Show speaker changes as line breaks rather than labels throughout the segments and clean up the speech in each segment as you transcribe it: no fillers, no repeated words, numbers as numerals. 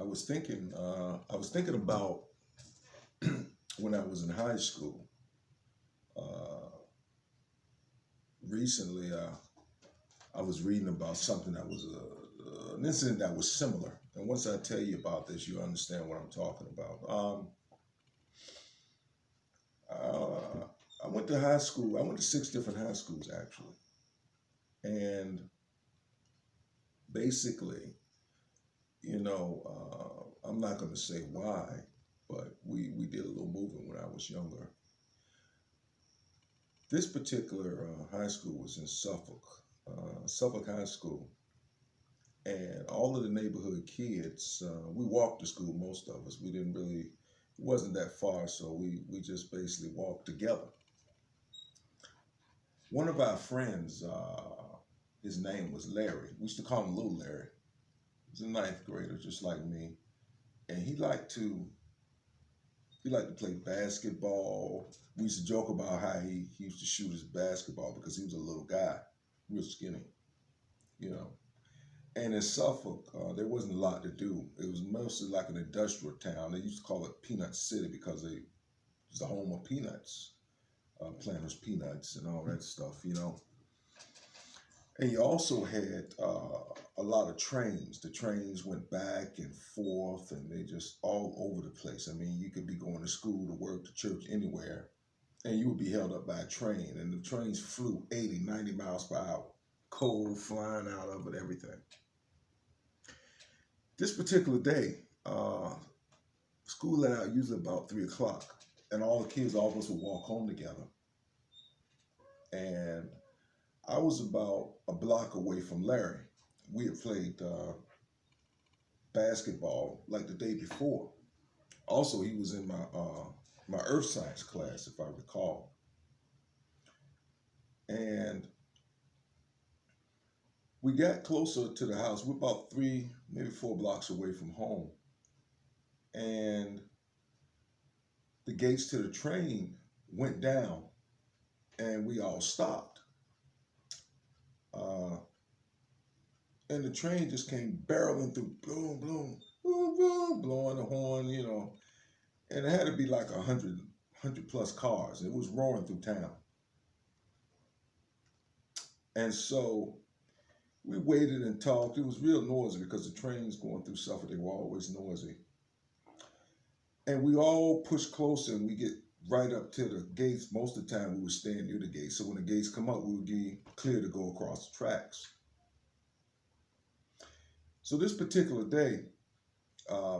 I was thinking about when I was in high school. Uh, Recently, I was reading about something that was an incident that was similar. And once I tell you about this, you understand what I'm talking about. Uh, I went to high school. I went to six different high schools actually, and basically, I'm not going to say why, but we did a little moving when I was younger. This particular high school was in Suffolk, Suffolk High School, and all of the neighborhood kids. We walked to school. Most of us. We didn't really. It wasn't that far, so we just basically walked together. One of our friends, his name was Larry. We used to call him Little Larry. He was a ninth grader, just like me, and he liked to play basketball. We used to joke about how he used to shoot his basketball because he was a little guy, real skinny, you know. And in Suffolk, there wasn't a lot to do. It was mostly like an industrial town. They used to call it Peanut City because it was the home of peanuts, planters peanuts and all that stuff. And you also had a lot of trains. The trains went back and forth, and they just all over the place. I mean, you could be going to school, to work, to church, anywhere, and you would be held up by a train. And the trains flew 80, 90 miles per hour, coal flying out of it, everything. This particular day, school let out usually about 3 o'clock, and all the kids, all of us would walk home together. And I was about a block away from Larry. We had played basketball like the day before. Also, he was in my earth science class, if I recall. And we got closer to the house. We're about 3, maybe 4 blocks away from home. And the gates to the train went down, and we all stopped. Uh, and the train just came barreling through, boom, boom, boom, boom, blowing the horn. And it had to be like 100 plus cars. It was roaring through town. And so we waited and talked. It was real noisy because the trains going through Suffolk, they were always noisy. And we all pushed closer, and we get right up to the gates. Most of the time we would stand near the gates. So when the gates come up, we would be clear to go across the tracks. So this particular day,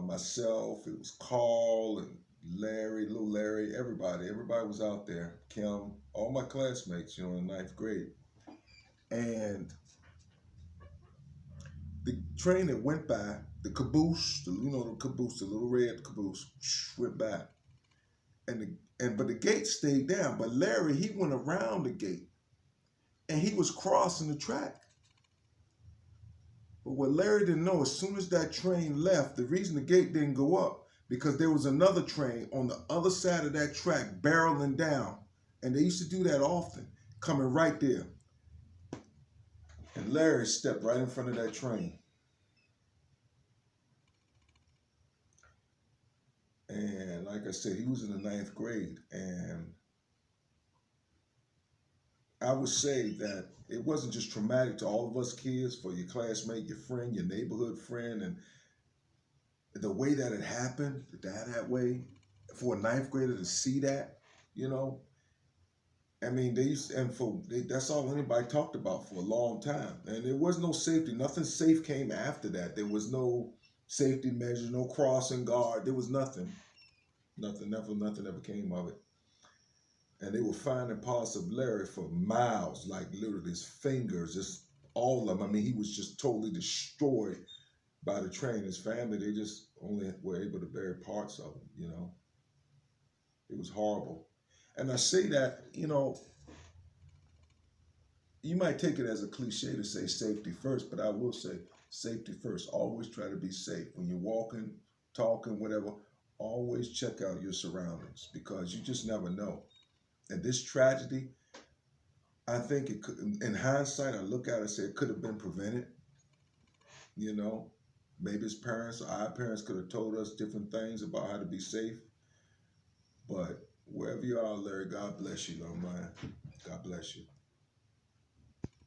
myself, it was Carl and Larry, little Larry, everybody was out there. Kim, all my classmates, in ninth grade. And the train that went by, the caboose, the caboose, the little red caboose, went by. But the gate stayed down. But Larry, he went around the gate, and he was crossing the track. But what Larry didn't know, as soon as that train left, the reason the gate didn't go up, because there was another train on the other side of that track barreling down. And they used to do that often, coming right there. And Larry stepped right in front of that train. And like I said, he was in the ninth grade. And I would say that it wasn't just traumatic to all of us kids, for your classmate, your friend, your neighborhood friend, and the way that it happened, that way, for a ninth grader to see that, you know, I mean, that's all anybody talked about for a long time. And there was no safety. Nothing safe came after that. There was no safety measures, no crossing guard. There was nothing. Nothing ever came of it. And they were finding parts of Larry for miles, like literally his fingers, just all of them. I mean, he was just totally destroyed by the train. His family, they just only were able to bury parts of him. It was horrible. And I say that, you might take it as a cliche to say safety first, but I will say safety first. Always try to be safe. When you're walking, talking, whatever, always check out your surroundings, because you just never know. And this tragedy, I think it could, in hindsight, I look at it and say it could have been prevented, you know. Maybe his parents or our parents could have told us different things about how to be safe. But wherever you are, Larry, God bless you, though, man. God bless you.